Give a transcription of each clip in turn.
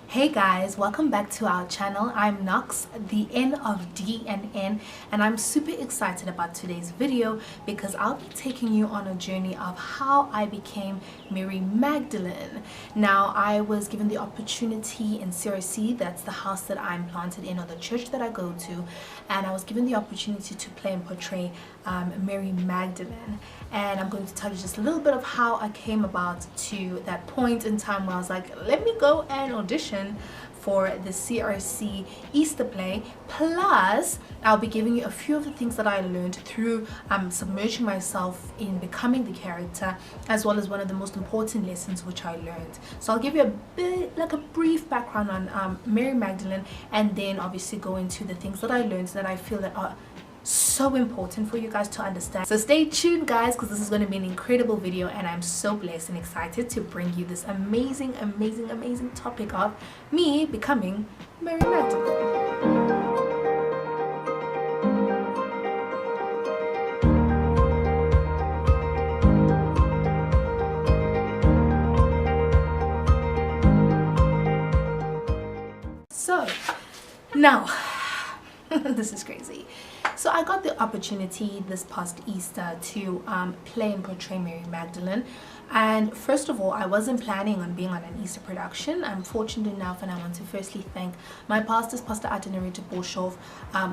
Hey guys, welcome back to our channel. I'm Nox, the N of D and N, and I'm super excited about today's video because I'll be taking you on a journey of how I became Mary Magdalene. Now, I was given the opportunity in CRC, that's the house that I'm planted in, or the church that I go to, and I was given the opportunity to play and portray Mary Magdalene. And I'm going to tell you just a little bit of how I came about to that point in time where I was like, let me go and audition for the CRC Easter play. Plus, I'll be giving you a few of the things that I learned through submerging myself in becoming the character, as well as one of the most important lessons which I learned. So I'll give you a bit, like a brief background on Mary Magdalene, and then obviously go into the things that I learned that I feel that are so important for you guys to understand. So stay tuned guys, because this is going to be an incredible video, and I'm so blessed and excited to bring you this amazing topic of me becoming Mary Magdalene. So now this is crazy. So I got the opportunity this past Easter to play and portray Mary Magdalene. And first of all, I wasn't planning on being on an Easter production. I'm fortunate enough, and I want to firstly thank my pastors, Pastor Adenarita Bolshov,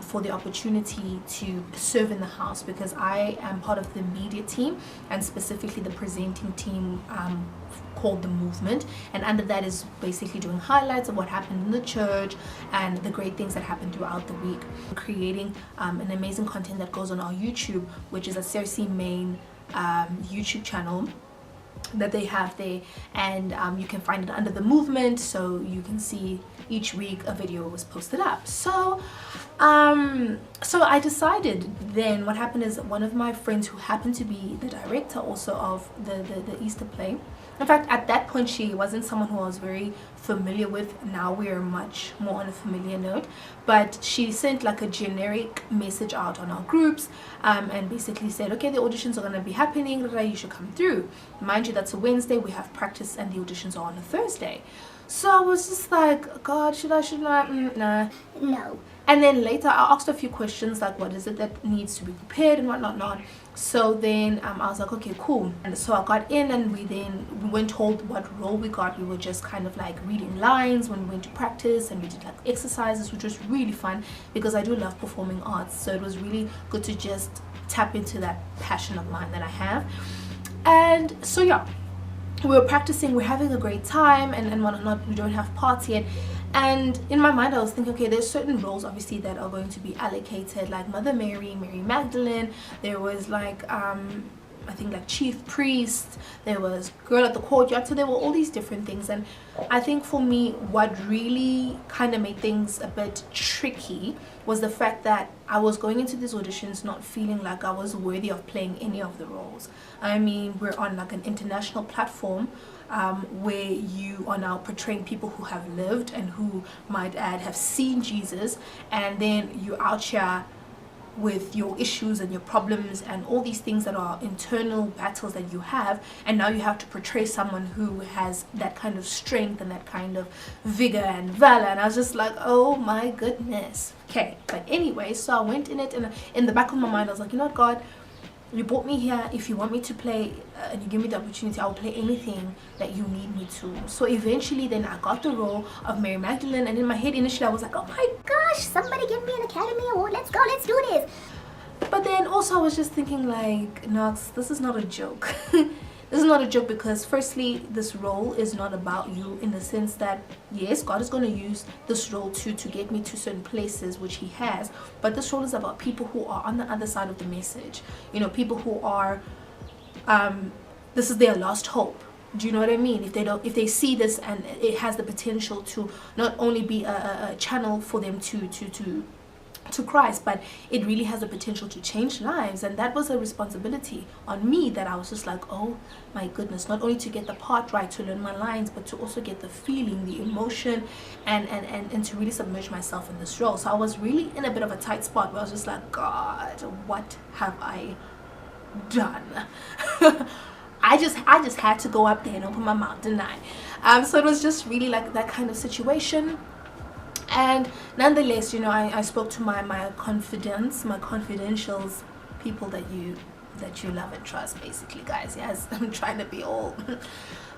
for the opportunity to serve in the house, because I am part of the media team, and specifically the presenting team called The Movement, and under that is basically doing highlights of what happened in the church and the great things that happened throughout the week, creating an amazing content that goes on our YouTube, which is a CRC main YouTube channel that they have there, and you can find it under The Movement, so you can see each week a video was posted up. So I decided then, what happened is, one of my friends who happened to be the director also of the Easter play, in fact at that point she wasn't someone who I was very familiar with. Now we are much more on a familiar note, but she sent like a generic message out on our groups, and basically said, okay, the auditions are going to be happening, you should come through. Mind you, that's a Wednesday, we have practice, and the auditions are on a Thursday. So I was just like, God, should I nah, no. And then later I asked a few questions like, what is it that needs to be prepared and whatnot. So then I was like, okay, cool. And so I got in, and we weren't told what role we got. We were just kind of like reading lines when we went to practice, and we did like exercises, which was really fun because I do love performing arts. So it was really good to just tap into that passion of mine that I have. And so yeah, we were practicing, we're having a great time and whatnot. We don't have parts yet. And in my mind I was thinking, okay, there's certain roles obviously that are going to be allocated, like Mother Mary, Mary Magdalene. There was like I think like chief priest, there was girl at the courtyard, so there were all these different things. And I think for me, what really kind of made things a bit tricky was the fact that I was going into these auditions not feeling like I was worthy of playing any of the roles. I mean, we're on like an international platform where you are now portraying people who have lived and who, might add, have seen Jesus, and then you're out here with your issues and your problems and all these things that are internal battles that you have, and now you have to portray someone who has that kind of strength and that kind of vigor and valor. And I was just like, oh my goodness. Okay, but anyway, so I went in it, and in the back of my mind I was like, you know what, God, you brought me here. If you want me to play and you give me the opportunity, I'll play anything that you need me to. So eventually then I got the role of Mary Magdalene, and in my head initially I was like, oh my gosh, somebody give me an Academy Award, let's go, let's do this. But then also I was just thinking like, Nox, this is not a joke. This is not a joke, because firstly, this role is not about you, in the sense that yes, God is going to use this role to get me to certain places, which he has, but this role is about people who are on the other side of the message, you know, people who are this is their last hope. Do you know what I mean? If they see this and it has the potential to not only be a channel for them to Christ, but it really has the potential to change lives. And that was a responsibility on me, that I was just like, oh my goodness, not only to get the part right, to learn my lines, but to also get the feeling, the emotion, and to really submerge myself in this role. So I was really in a bit of a tight spot where I was just like, God, what have I done? I just had to go up there and open my mouth, didn't I? So it was just really like that kind of situation. And nonetheless, I spoke to my confidants, my confidentials, people that you love and trust, basically, guys. Yes, I'm trying to be all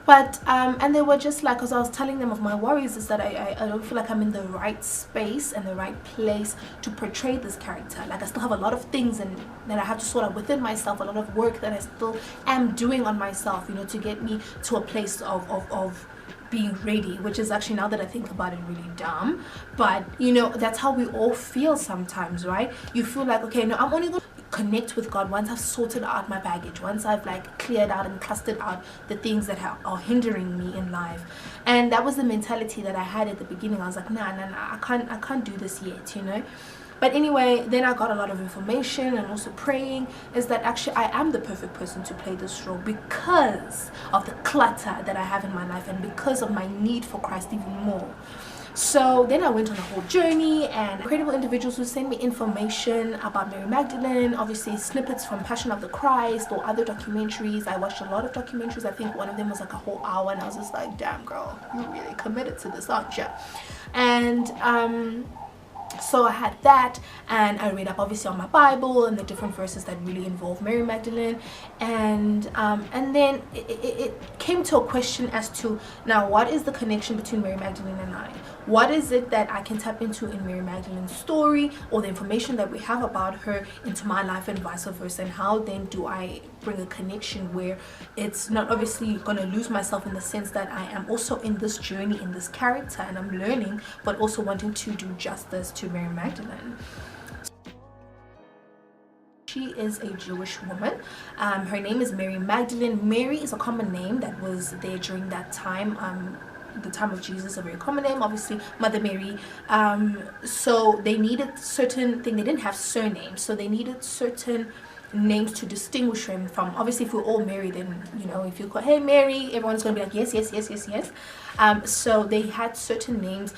but and they were just like, because I was telling them of my worries, is that I don't feel like I'm in the right space and the right place to portray this character. Like, I still have a lot of things and that I have to sort out within myself, a lot of work that I still am doing on myself, to get me to a place of being ready, which is actually, now that I think about it, really dumb. But that's how we all feel sometimes, right? You feel like, okay, no, I'm only going to connect with God once I've sorted out my baggage, once I've like cleared out and clustered out the things that are hindering me in life. And that was the mentality that I had at the beginning. I was like, nah, I can't do this yet, But anyway, then I got a lot of information, and also praying is that actually I am the perfect person to play this role because of the clutter that I have in my life and because of my need for Christ even more. So then I went on a whole journey, and incredible individuals who sent me information about Mary Magdalene, obviously snippets from Passion of the Christ or other documentaries. I watched a lot of documentaries. I think one of them was like a whole hour, and I was just like, damn girl, you really committed to this, aren't you? And so I had that, and I read up obviously on my Bible and the different verses that really involve Mary Magdalene, and then it came to a question as to, now, what is the connection between Mary Magdalene and I? What is it that I can tap into in Mary Magdalene's story, or the information that we have about her, into my life, and vice versa? And how then do I bring a connection where it's not obviously going to lose myself, in the sense that I am also in this journey, in this character, and I'm learning, but also wanting to do justice to Mary Magdalene. She is a Jewish woman. Her name is Mary Magdalene. Mary is a common name that was there during that time. The time of Jesus, a very common name, obviously Mother Mary. So they needed certain thing. They didn't have surnames, so they needed certain names to distinguish him from. Obviously, if we're all Mary, then if you call, hey Mary, everyone's gonna be like, yes, yes, yes, yes, yes. So they had certain names.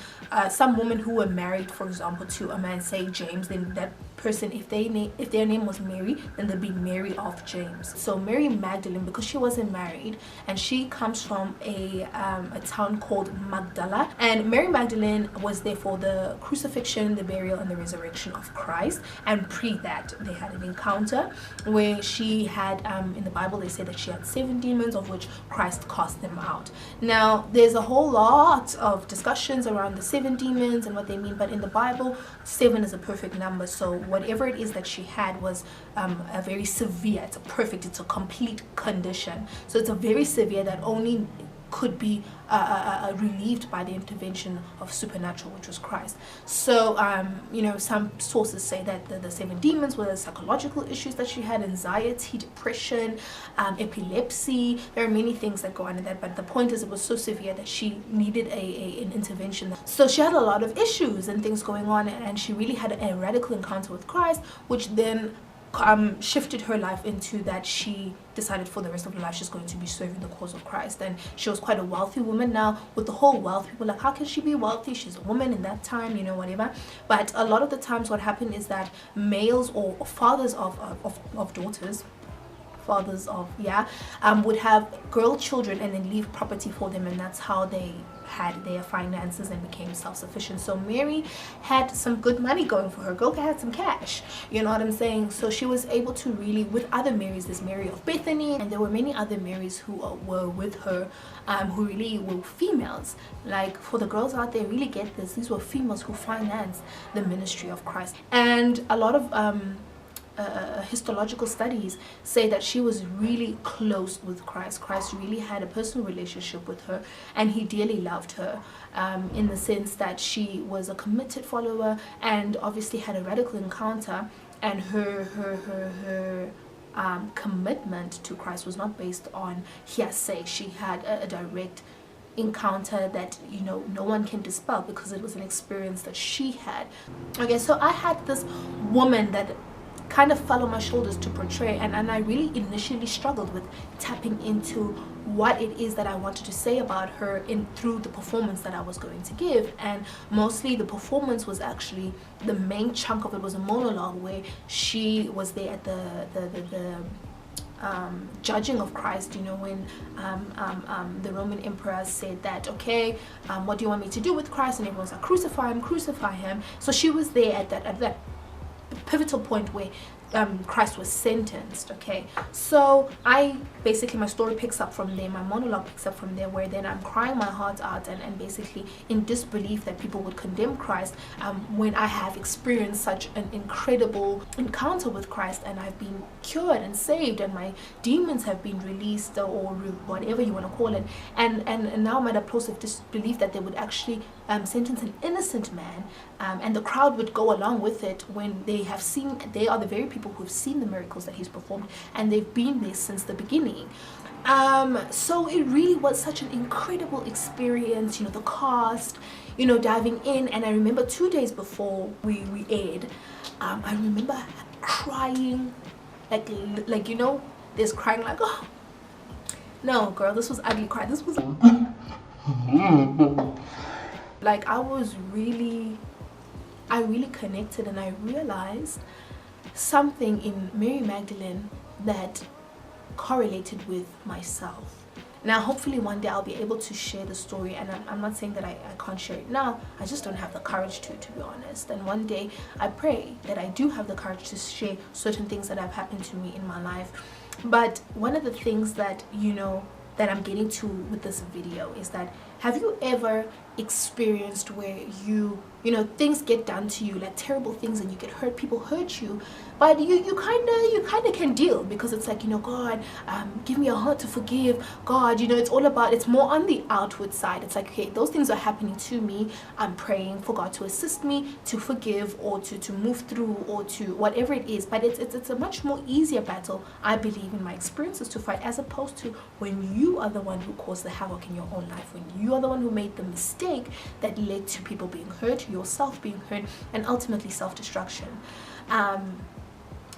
Some women who were married, for example, to a man, say James, then that person, if their name was Mary, then they'd be Mary of James. So Mary Magdalene, because she wasn't married, and she comes from a town called Magdala, and Mary Magdalene was there for the crucifixion, the burial, and the resurrection of Christ. And pre that, they had an encounter where she had, in the Bible they say that she had 7 demons, of which Christ cast them out. Now there's a whole lot of discussions around the 7 demons and what they mean, but in the Bible 7 is a perfect number. So whatever it is that she had was a very severe, it's a complete condition. So it's a very severe that only could be relieved by the intervention of supernatural, which was Christ. So some sources say that the 7 demons were the psychological issues that she had: anxiety, depression, epilepsy. There are many things that go under that, but the point is, it was so severe that she needed an intervention. So she had a lot of issues and things going on, and she really had a radical encounter with Christ, which then shifted her life into that she decided for the rest of her life she's going to be serving the cause of Christ. And she was quite a wealthy woman. Now, with the whole wealth, people are like, how can she be wealthy? She's a woman in that time, whatever. But a lot of the times what happened is that males or fathers of daughters, would have girl children and then leave property for them, and that's how they had their finances and became self-sufficient. So Mary had some good money going for her. Girl had some cash, you know what I'm saying? So she was able to really, with other Marys, this Mary of Bethany, and there were many other Marys who were with her, who really were females. Like, for the girls out there, really get this, these were females who financed the ministry of Christ. And a lot of histological studies say that she was really close with Christ. Christ really had a personal relationship with her, and he dearly loved her, in the sense that she was a committed follower and obviously had a radical encounter, and her commitment to Christ was not based on hearsay. She had a direct encounter that no one can dispel, because it was an experience that she had. Okay, so I had this woman that kind of fell on my shoulders to portray, and I really initially struggled with tapping into what it is that I wanted to say about her through the performance that I was going to give. And mostly the performance was actually, the main chunk of it was a monologue where she was there at the judging of Christ, you know, when the Roman emperor said that, okay, what do you want me to do with Christ? And everyone's like, crucify him, crucify him. So she was there at that pivotal point where Christ was sentenced. Okay, so my story picks up from there, my monologue picks up from there, where then I'm crying my heart out and basically in disbelief that people would condemn Christ when I have experienced such an incredible encounter with Christ, and I've been cured and saved, and my demons have been released, or whatever you want to call it, and now I'm at a place of disbelief that they would actually sentence an innocent man, and the crowd would go along with it when they are the very people who have seen the miracles that he's performed, and they've been there since the beginning. So it really was such an incredible experience, you know, the cast, you know, diving in. And I remember 2 days before we aired, I remember crying, like you know, there's crying like, oh no girl, this was ugly cry, this was like I really connected, and I realized something in Mary Magdalene that correlated with myself. Now hopefully one day I'll be able to share the story, and I'm not saying that I can't share it now, I just don't have the courage to be honest. And one day I pray that I do have the courage to share certain things that have happened to me in my life. But one of the things that, you know, that I'm getting to with this video is that, have you ever experienced where you know, things get done to you, like terrible things, and you get hurt, people hurt you, but you kind of can deal, because it's like, you know, God, give me a heart to forgive. God, you know, it's more on the outward side. It's like, okay, those things are happening to me, I'm praying for God to assist me to forgive, or to move through, or to whatever it is. But it's a much more easier battle, I believe, in my experiences, to fight, as opposed to when you are the one who caused the havoc in your own life, when you are the one who made the mistake that led to people being hurt, yourself being hurt, and ultimately self-destruction.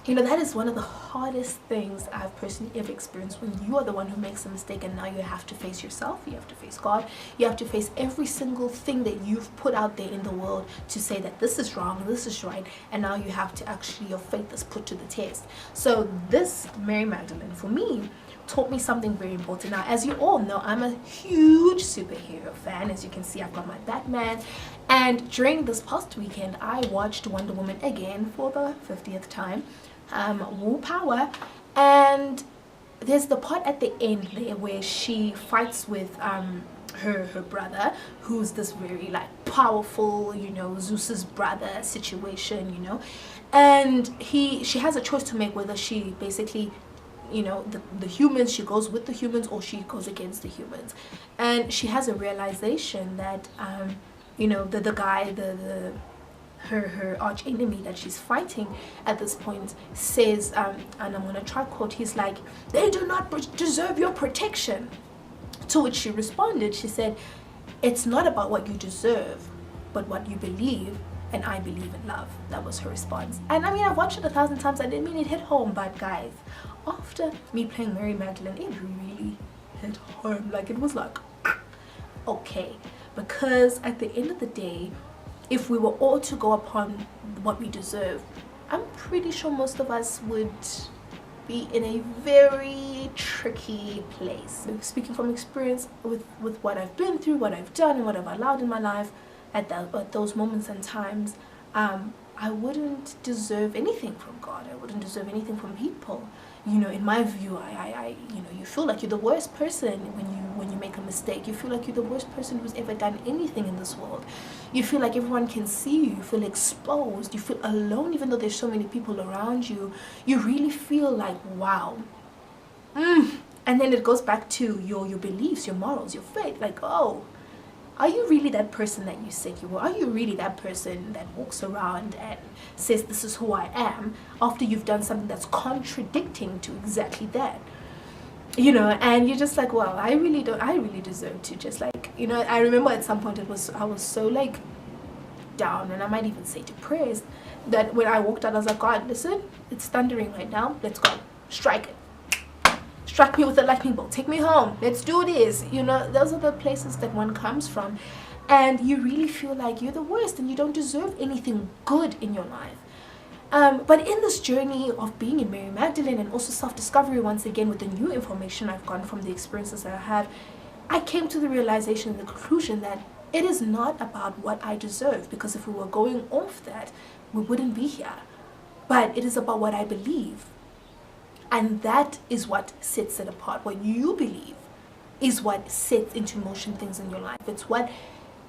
You know, that is one of the hardest things I've personally ever experienced, when you are the one who makes a mistake, and now you have to face yourself, you have to face God, you have to face every single thing that you've put out there in the world to say that this is wrong, this is right, and now you have to actually, your faith is put to the test. So this Mary Magdalene, for me, taught me something very important. Now, as you all know, I'm a huge superhero fan. As you can see, I've got my Batman, and during this past weekend I watched Wonder Woman again for the 50th time, Woo Power, and there's the part at the end there where she fights with her brother, who's this very like powerful, you know, Zeus's brother situation, you know, and she has a choice to make, whether she basically, you know, the humans, she goes with the humans, or she goes against the humans. And she has a realization that you know, the guy, her arch enemy that she's fighting at this point says, and I'm gonna try quote, he's like, "They do not deserve your protection." To which she responded, she said, "It's not about what you deserve, but what you believe, and I believe in love." That was her response. And I mean, I've watched it 1,000 times, I didn't mean it hit home, but guys, after me playing Mary Magdalene, it really hit home. Like, it was like, okay, because at the end of the day, if we were all to go upon what we deserve, I'm pretty sure most of us would be in a very tricky place. Speaking from experience with what I've been through, what I've done, and what I've allowed in my life at those moments and times, I wouldn't deserve anything from God. I wouldn't deserve anything from people. You know, in my view, you know, you feel like you're the worst person when you make a mistake. You feel like you're the worst person who's ever done anything in this world. You feel like everyone can see you. You feel exposed. You feel alone, even though there's so many people around you. You really feel like, wow. And then it goes back to your beliefs, your morals, your faith. Like, oh, are you really that person that you said you were? Are you really that person that walks around and says, this is who I am, after you've done something that's contradicting to exactly that? You know, and you're just like, well, I really deserve to just, like, you know, I remember at some point I was so like down, and I might even say depressed, that when I walked out, I was like, God, listen, it's thundering right now, let's go, strike it. Strike me with a lightning bolt, take me home, let's do this. You know, those are the places that one comes from, and you really feel like you're the worst and you don't deserve anything good in your life. But in this journey of being in Mary Magdalene and also self-discovery, once again, with the new information I've gotten from the experiences that I had, I came to the realization, the conclusion that it is not about what I deserve, because if we were going off that, we wouldn't be here. But it is about what I believe. And that is what sets it apart. What you believe is what sets into motion things in your life. It's what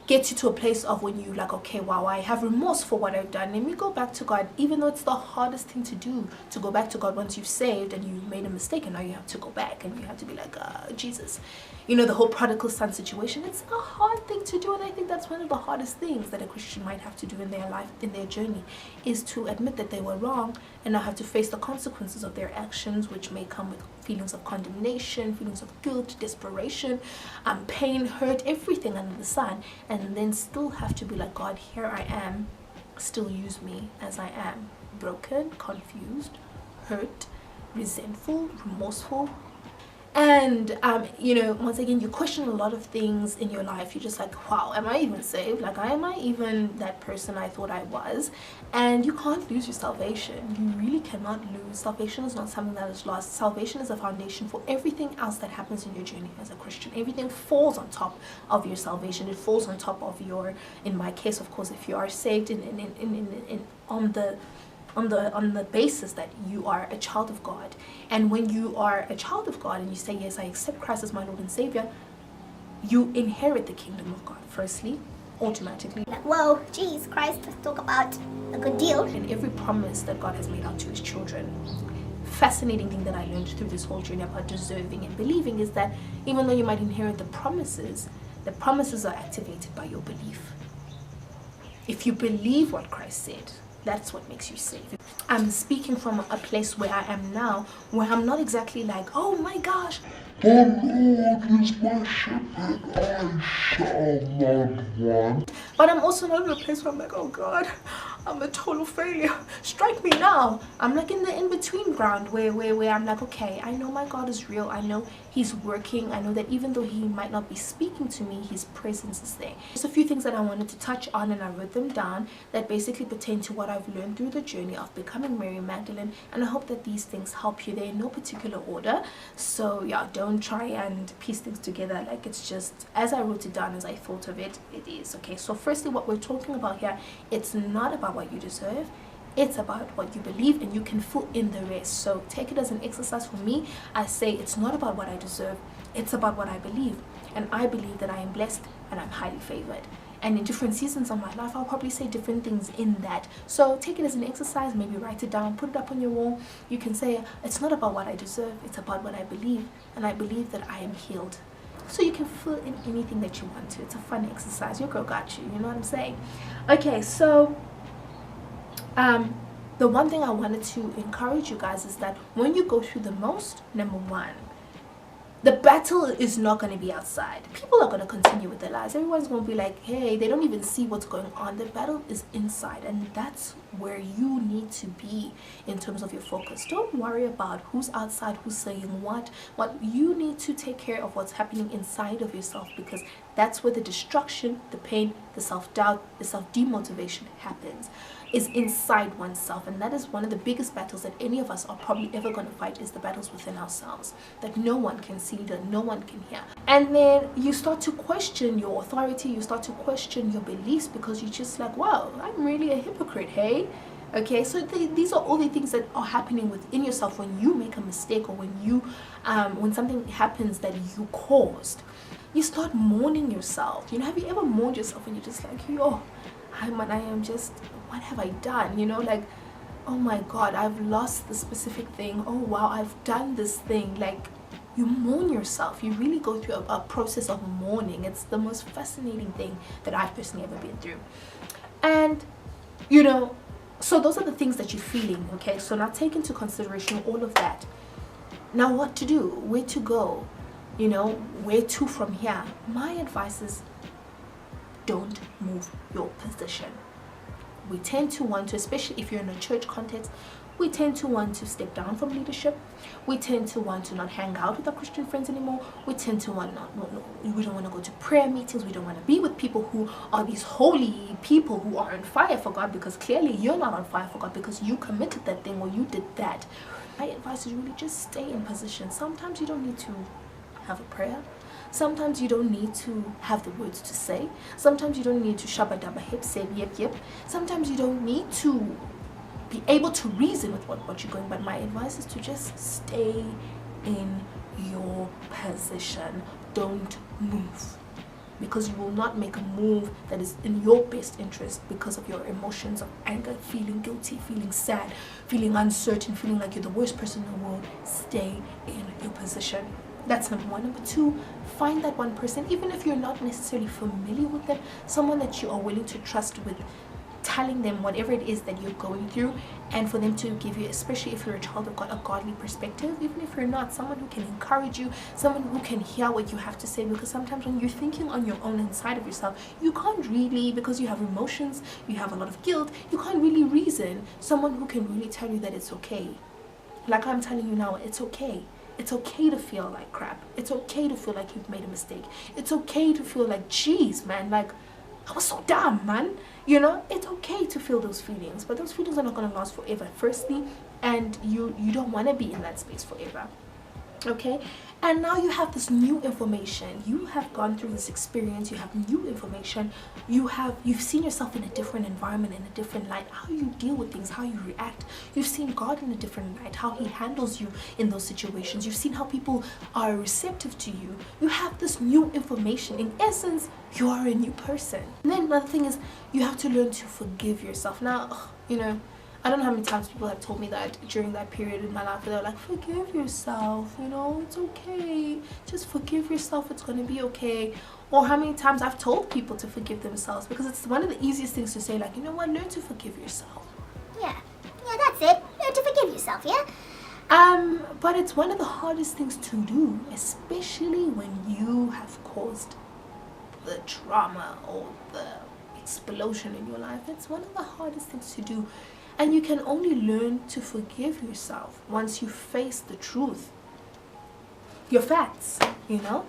gets you to a place of when you like, okay, wow, I have remorse for what I've done. Let me go back to God, even though it's the hardest thing to do, to go back to God once you've saved and you made a mistake, and now you have to go back and you have to be like, Jesus. You know, the whole prodigal son situation, it's a hard thing to do, and I think that's one of the hardest things that a Christian might have to do in their life, in their journey, is to admit that they were wrong and now have to face the consequences of their actions, which may come with feelings of condemnation, feelings of guilt, desperation, pain, hurt, everything under the sun, and then still have to be like, God, here I am, still use me as I am, broken, confused, hurt, resentful, remorseful. And you know, once again, you question a lot of things in your life. You're just like, wow, am I even saved? Like, am I even that person I thought I was? And you can't lose your salvation. You really cannot lose. Salvation is not something that is lost. Salvation is a foundation for everything else that happens in your journey as a Christian. Everything falls on top of your salvation. It falls on top of your, in my case, of course, if you are saved on the basis that you are a child of God. And when you are a child of God and you say, yes, I accept Christ as my Lord and Savior, you inherit the kingdom of God, firstly, automatically. Like, whoa, geez, Christ, let's talk about a good deal. And every promise that God has made out to his children. Fascinating thing that I learned through this whole journey about deserving and believing is that even though you might inherit the promises are activated by your belief. If you believe what Christ said, that's what makes you safe. I'm speaking from a place where I am now, where I'm not exactly like, oh my gosh, the Lord is my shepherd, I shall not want. But I'm also not in a place where I'm like, oh God, I'm a total failure, strike me now. I'm like in the in-between ground where I'm like, okay, I know my God is real. I know he's working. I know that even though he might not be speaking to me, his presence is there. There's a few things that I wanted to touch on, and I wrote them down, that basically pertain to what I've learned through the journey of becoming Mary Magdalene, and I hope that these things help you. They're in no particular order, so yeah, don't try and piece things together like it's just as I wrote it down, as I thought of it, it is. Okay, so firstly, what we're talking about here, it's not about what you deserve, it's about what you believe, and you can fill in the rest. So take it as an exercise. For me, I say it's not about what I deserve, it's about what I believe, and I believe that I am blessed and I'm highly favored. And in different seasons of my life, I'll probably say different things in that. So take it as an exercise, maybe write it down, put it up on your wall. You can say, it's not about what I deserve, it's about what I believe. And I believe that I am healed. So you can fill in anything that you want to. It's a fun exercise. Your girl got you, you know what I'm saying? Okay, so the one thing I wanted to encourage you guys is that when you go through the most, number one, the battle is not going to be outside. People are going to continue with their lives. Everyone's going to be like, hey, they don't even see what's going on. The battle is inside, and that's where you need to be in terms of your focus. Don't worry about who's outside, who's saying what. What you need to take care of what's happening inside of yourself, because that's where the destruction, the pain, the self-doubt, the self-demotivation happens, is inside oneself. And that is one of the biggest battles that any of us are probably ever going to fight, is the battles within ourselves that no one can see, that no one can hear. And then you start to question your authority, you start to question your beliefs, because you're just like, wow, I'm really a hypocrite, hey? Okay, so these are all the things that are happening within yourself when you make a mistake, or when you when something happens that you caused. You start mourning yourself. You know, have you ever mourned yourself and you're just like, yo, I am just, what have I done? You know, like, oh my God, I've lost the specific thing. Oh wow, I've done this thing. Like, you mourn yourself. You really go through a process of mourning. It's the most fascinating thing that I've personally ever been through. And you know, so those are the things that you're feeling. Okay, so now take into consideration all of that. Now what to do, where to go, you know, where to from here. My advice is, don't move your position. We tend to want to, especially if you're in a church context, we tend to want to step down from leadership. We tend to want to not hang out with our Christian friends anymore. We tend to want we don't want to go to prayer meetings. We don't want to be with people who are these holy people who are on fire for God, because clearly you're not on fire for God because you committed that thing or you did that. My advice is really just stay in position. Sometimes you don't need to have a prayer. Sometimes you don't need to have the words to say. Sometimes you don't need to shabba dabba hip, say yep yep. Sometimes you don't need to be able to reason with what you're going. But my advice is to just stay in your position. Don't move, because you will not make a move that is in your best interest because of your emotions of anger, feeling guilty, feeling sad, feeling uncertain, feeling like you're the worst person in the world. Stay in your position. That's number one. Number two, find that one person, even if you're not necessarily familiar with them, someone that you are willing to trust with telling them whatever it is that you're going through, and for them to give you, especially if you're a child of God, a godly perspective. Even if you're not, someone who can encourage you, someone who can hear what you have to say, because sometimes when you're thinking on your own inside of yourself, you can't really, because you have emotions, you have a lot of guilt, you can't really reason. Someone who can really tell you that it's okay, like I'm telling you now, it's okay. It's okay to feel like crap. It's okay to feel like you've made a mistake. It's okay to feel like, geez, man, like I was so dumb, man. You know, it's okay to feel those feelings, but those feelings are not going to last forever, firstly, and you don't want to be in that space forever. Okay, and now you have this new information. You have gone through this experience. You have new information. You've seen yourself in a different environment, in a different light, how you deal with things, how you react. You've seen God in a different light, how he handles you in those situations. You've seen how people are receptive to you. You have this new information. In essence, you are a new person. And then another thing is, you have to learn to forgive yourself. Now, you know, I don't know how many times people have told me that during that period in my life, where they're like, forgive yourself, you know, it's okay. Just forgive yourself, it's going to be okay. Or how many times I've told people to forgive themselves, because it's one of the easiest things to say, like, you know what, learn to forgive yourself. Yeah, that's it. Learn to forgive yourself, yeah? But it's one of the hardest things to do, especially when you have caused the trauma or the explosion in your life. It's one of the hardest things to do. And you can only learn to forgive yourself once you face the truth, your facts, you know.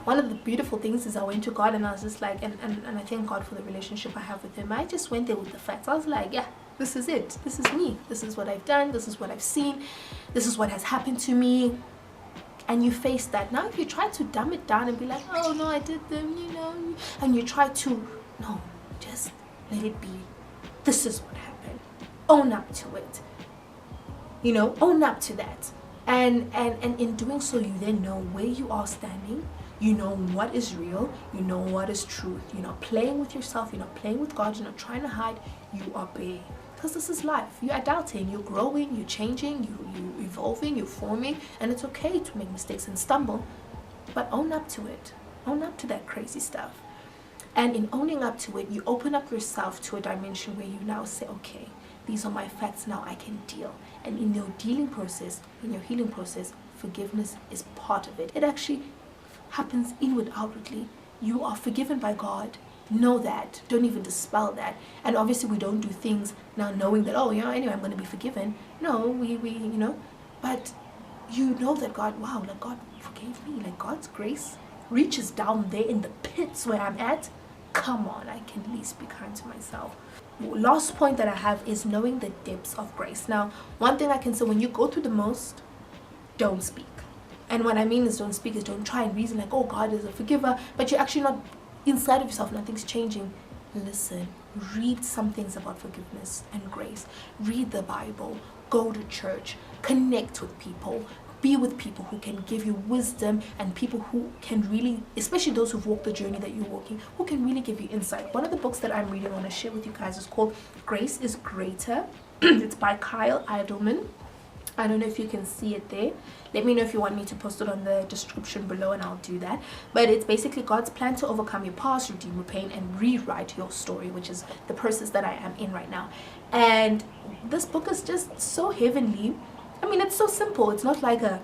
One of the beautiful things is I went to God and I was just like, and I thank God for the relationship I have with him. I just went there with the facts. I was like, yeah, this is it. This is me. This is what I've done. This is what I've seen. This is what has happened to me. And you face that. Now if you try to dumb it down and be like, oh no, I did them, you know, and you try to, no, just let it be. This is what happened. Own up to it, you know, own up to that, and in doing so, you then know where you are standing. You know what is real, you know what is truth. You're not playing with yourself, you're not playing with God, you're not trying to hide. You are bare, because this is life. You're adulting, you're growing, you're changing, you're evolving, you're forming, and it's okay to make mistakes and stumble, but own up to it. Own up to that crazy stuff. And in owning up to it, you open up yourself to a dimension where you now say, okay, these are my facts, now I can deal. And in your dealing process, in your healing process, forgiveness is part of it. It actually happens inward, outwardly. You are forgiven by God. Know that. Don't even dispel that. And obviously we don't do things now knowing that, oh, you know, anyway, I'm going to be forgiven. No, we you know, but you know that God, wow, like God forgave me. Like God's grace reaches down there in the pits where I'm at. Come on, I can at least be kind to myself. Last point that I have is knowing the depths of grace. Now, one thing I can say, when you go through the most, don't speak. And what I mean is don't speak is don't try and reason like, oh, God is a forgiver, but you're actually not inside of yourself, nothing's changing. Listen, read some things about forgiveness and grace. Read the Bible, go to church, connect with people, be with people who can give you wisdom, and people who can really, especially those who've walked the journey that you're walking, who can really give you insight. One of the books that I'm reading, I want to share with you guys, is called Grace is Greater. It's by Kyle Idleman. I don't know if you can see it there. Let me know if you want me to post it on the description below, and I'll do that. But it's basically God's plan to overcome your past, redeem your pain, and rewrite your story, which is the process that I am in right now. And this book is just so heavenly. I mean, it's so simple. It's not like a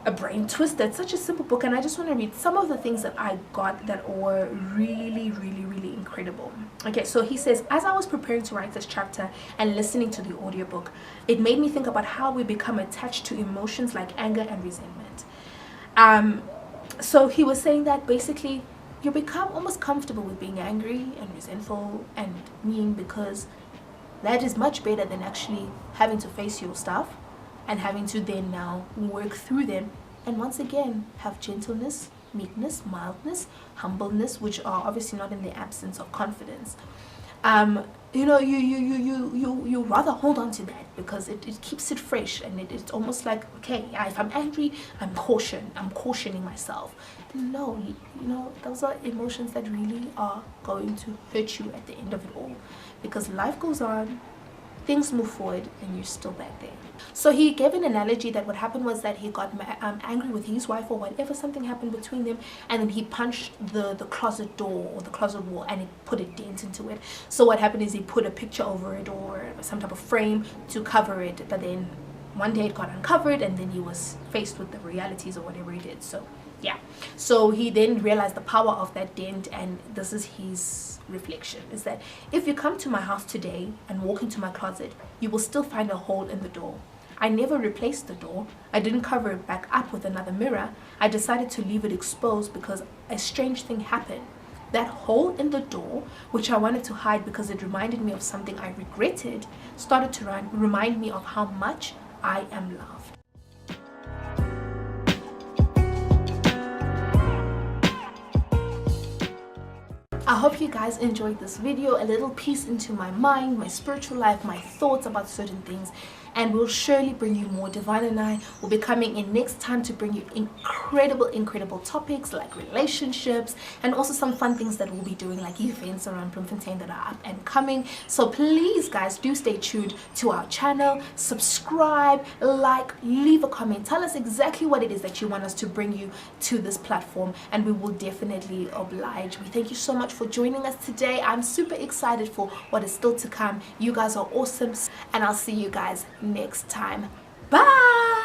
a brain twister. It's such a simple book, and I just want to read some of the things that I got that were really, really, really incredible. Okay, so he says, as I was preparing to write this chapter and listening to the audiobook, it made me think about how we become attached to emotions like anger and resentment. So he was saying that basically you become almost comfortable with being angry and resentful and mean, because that is much better than actually having to face your stuff and having to then now work through them and once again have gentleness, meekness, mildness, humbleness, which are obviously not in the absence of confidence. You know, you rather hold on to that because it keeps it fresh, and it's almost like, okay, if I'm angry, I'm cautioning myself. No, you know, those are emotions that really are going to hurt you at the end of it all, because life goes on, things move forward, and you're still back there. So he gave an analogy that what happened was that he got angry with his wife or whatever, something happened between them, and then he punched the closet door or the closet wall, and it put a dent into it. So what happened is he put a picture over it or some type of frame to cover it, but then one day it got uncovered, and then he was faced with the realities of whatever he did. So yeah, so he then realized the power of that dent, and this is his reflection, is that if you come to my house today and walk into my closet, you will still find a hole in the door. I never replaced the door. I didn't cover it back up with another mirror. I decided to leave it exposed because a strange thing happened. That hole in the door, which I wanted to hide because it reminded me of something I regretted, started to remind me of how much I am loved. I hope you guys enjoyed this video, a little piece into my mind, my spiritual life, my thoughts about certain things, and we'll surely bring you more. Divine and I will be coming in next time to bring you incredible topics like relationships, and also some fun things that we'll be doing, like events around Bloemfontein that are up and coming. So please guys, do stay tuned to our channel, subscribe, like, leave a comment, tell us exactly what it is that you want us to bring you to this platform, and we will definitely oblige. We thank you so much for joining us today. I'm super excited for what is still to come. You guys are awesome, and I'll see you guys next time. Bye.